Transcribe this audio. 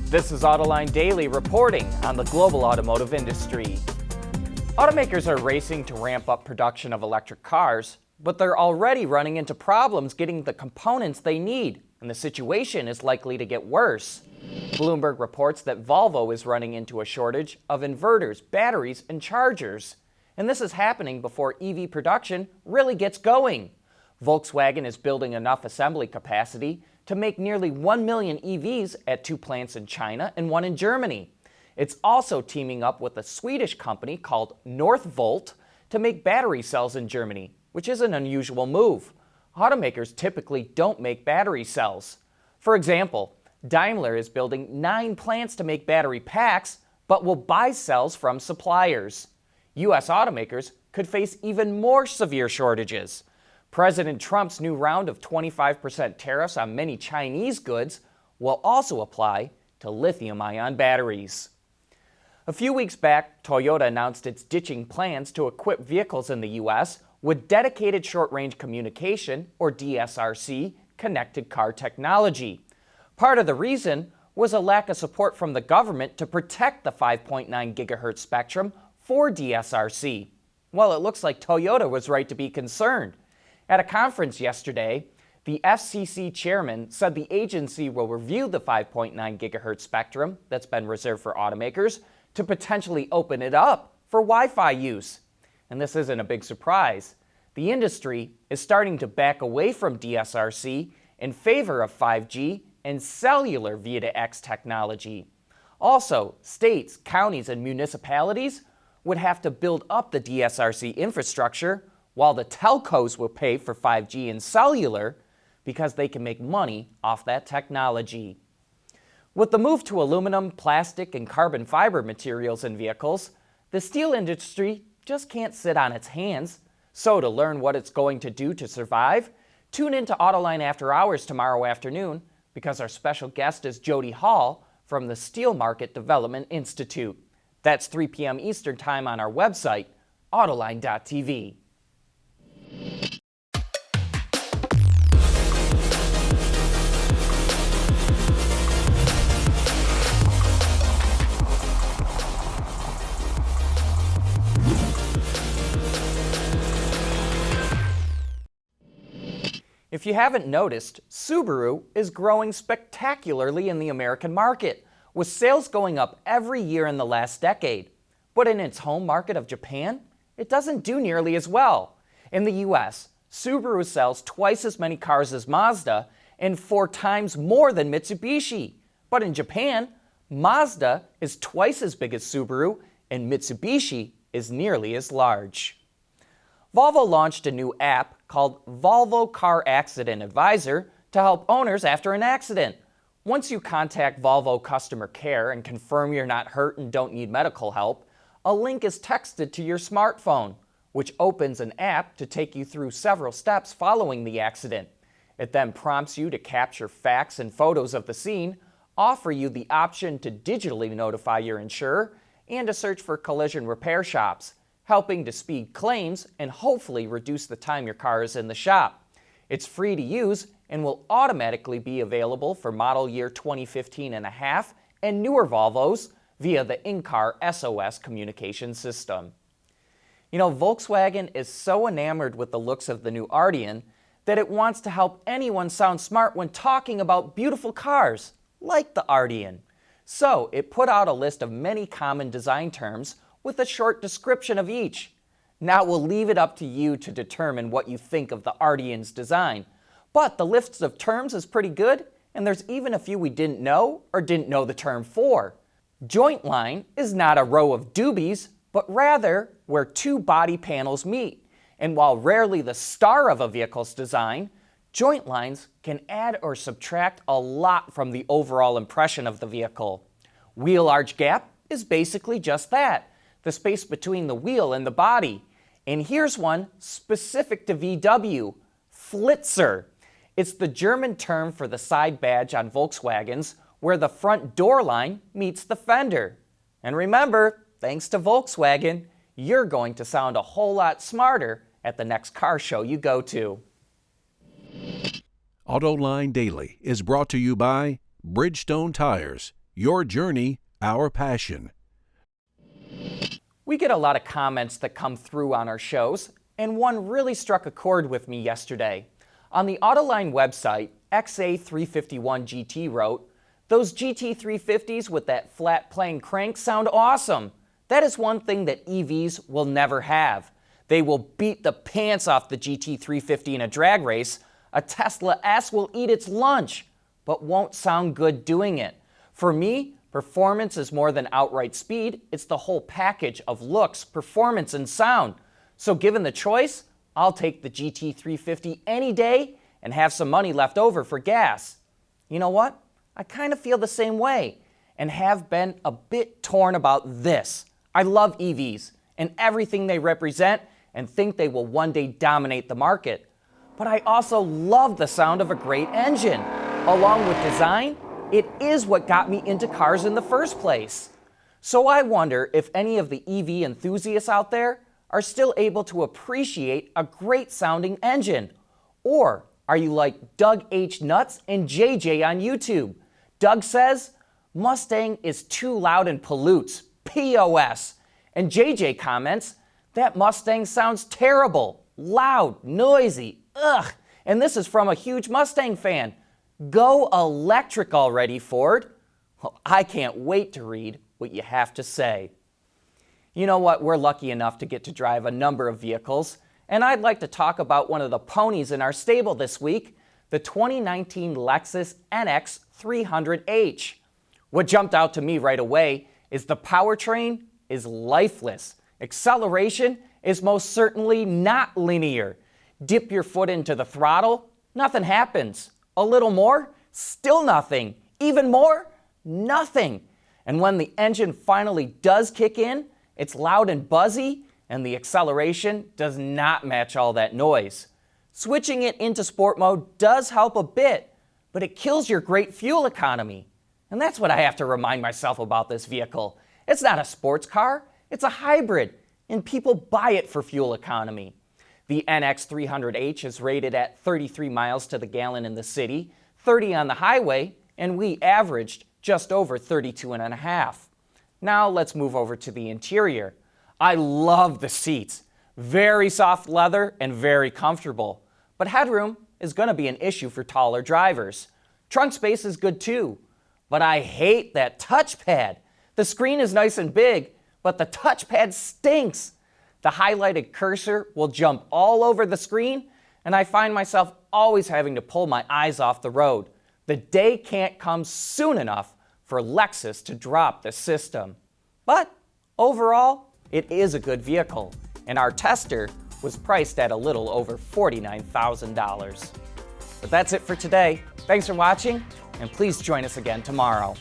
This is Autoline Daily reporting on the global automotive industry. Automakers are racing to ramp up production of electric cars, but they're already running into problems getting the components they need, and the situation is likely to get worse. Bloomberg reports that Volvo is running into a shortage of inverters, batteries, and chargers. And this is happening before EV production really gets going. Volkswagen is building enough assembly capacity to make nearly 1 million EVs at 2 plants in China and 1 in Germany. It's also teaming up with a Swedish company called Northvolt to make battery cells in Germany, which is an unusual move. Automakers typically don't make battery cells. For example, Daimler is building 9 plants to make battery packs, but will buy cells from suppliers. U.S. automakers could face even more severe shortages. President Trump's new round of 25% tariffs on many Chinese goods will also apply to lithium-ion batteries. A few weeks back, Toyota announced it's ditching plans to equip vehicles in the U.S. with dedicated short-range communication, or DSRC, connected car technology. Part of the reason was a lack of support from the government to protect the 5.9 GHz spectrum for DSRC. Well, it looks like Toyota was right to be concerned. At a conference yesterday, the FCC chairman said the agency will review the 5.9 GHz spectrum that's been reserved for automakers to potentially open it up for Wi-Fi use. And this isn't a big surprise. The industry is starting to back away from DSRC in favor of 5G and cellular V2X technology. Also, states, counties, and municipalities would have to build up the DSRC infrastructure, while the telcos will pay for 5G and cellular because they can make money off that technology. With the move to aluminum, plastic, and carbon fiber materials in vehicles, the steel industry just can't sit on its hands. So to learn what it's going to do to survive, tune into Autoline After Hours tomorrow afternoon, because our special guest is Jody Hall from the Steel Market Development Institute. That's 3 p.m. Eastern Time on our website, Autoline.tv. If you haven't noticed, Subaru is growing spectacularly in the American market, with sales going up every year in the last decade. But in its home market of Japan, it doesn't do nearly as well. In the US, Subaru sells twice as many cars as Mazda and 4 times more than Mitsubishi. But in Japan, Mazda is twice as big as Subaru and Mitsubishi is nearly as large. Volvo launched a new app called Volvo Car Accident Advisor to help owners after an accident. Once you contact Volvo customer care and confirm you're not hurt and don't need medical help, a link is texted to your smartphone, which opens an app to take you through several steps following the accident. It then prompts you to capture facts and photos of the scene, offer you the option to digitally notify your insurer, and to search for collision repair shops, helping to speed claims and hopefully reduce the time your car is in the shop. It's free to use and will automatically be available for model year 2015 and a half and newer Volvos via the in-car SOS communication system. You know, Volkswagen is so enamored with the looks of the new Arteon that it wants to help anyone sound smart when talking about beautiful cars, like the Arteon. So it put out a list of many common design terms with a short description of each. Now we'll leave it up to you to determine what you think of the Arteon's design. But the list of terms is pretty good, and there's even a few we didn't know or didn't know the term for. Joint line is not a row of doobies, but rather where 2 body panels meet. And while rarely the star of a vehicle's design, joint lines can add or subtract a lot from the overall impression of the vehicle. Wheel arch gap is basically just that, the space between the wheel and the body. And here's one specific to VW, Flitzer. It's the German term for the side badge on Volkswagens where the front door line meets the fender. And remember, thanks to Volkswagen, you're going to sound a whole lot smarter at the next car show you go to. Autoline Daily is brought to you by Bridgestone Tires. Your journey, our passion. We get a lot of comments that come through on our shows, and one really struck a chord with me yesterday. On the Autoline website, XA351GT wrote, "Those GT350s with that flat plane crank sound awesome. That is one thing that EVs will never have. They will beat the pants off the GT350 in a drag race. A Tesla S will eat its lunch, but won't sound good doing it. For me, performance is more than outright speed. It's the whole package of looks, performance, and sound. So given the choice, I'll take the GT350 any day and have some money left over for gas." You know what? I kind of feel the same way and have been a bit torn about this. I love EVs and everything they represent and think they will one day dominate the market. But I also love the sound of a great engine. Along with design, it is what got me into cars in the first place. So I wonder if any of the EV enthusiasts out there are still able to appreciate a great sounding engine. Or are you like Doug H. Nuts and JJ on YouTube? Doug says, "Mustang is too loud and pollutes, POS." And JJ comments, "That Mustang sounds terrible, loud, noisy, ugh." And this is from a huge Mustang fan. Go electric already, Ford. Well, I can't wait to read what you have to say. You know what? We're lucky enough to get to drive a number of vehicles, and I'd like to talk about one of the ponies in our stable this week, the 2019 Lexus NX 300H. What jumped out to me right away is the powertrain is lifeless. Acceleration is most certainly not linear. Dip your foot into the throttle, nothing happens. A little more, still nothing. Even more, nothing. And when the engine finally does kick in, it's loud and buzzy, and the acceleration does not match all that noise. Switching it into sport mode does help a bit, but it kills your great fuel economy. And that's what I have to remind myself about this vehicle. It's not a sports car, it's a hybrid, and people buy it for fuel economy. The NX 300H is rated at 33 miles to the gallon in the city, 30 on the highway, and we averaged just over 32.5. Now let's move over to the interior. I love the seats. Very soft leather and very comfortable. But headroom is going to be an issue for taller drivers. Trunk space is good too. But I hate that touchpad. The screen is nice and big, but the touchpad stinks. The highlighted cursor will jump all over the screen, and I find myself always having to pull my eyes off the road. The day can't come soon enough for Lexus to drop the system. But overall, it is a good vehicle, and our tester was priced at a little over $49,000. But that's it for today. Thanks for watching, and please join us again tomorrow.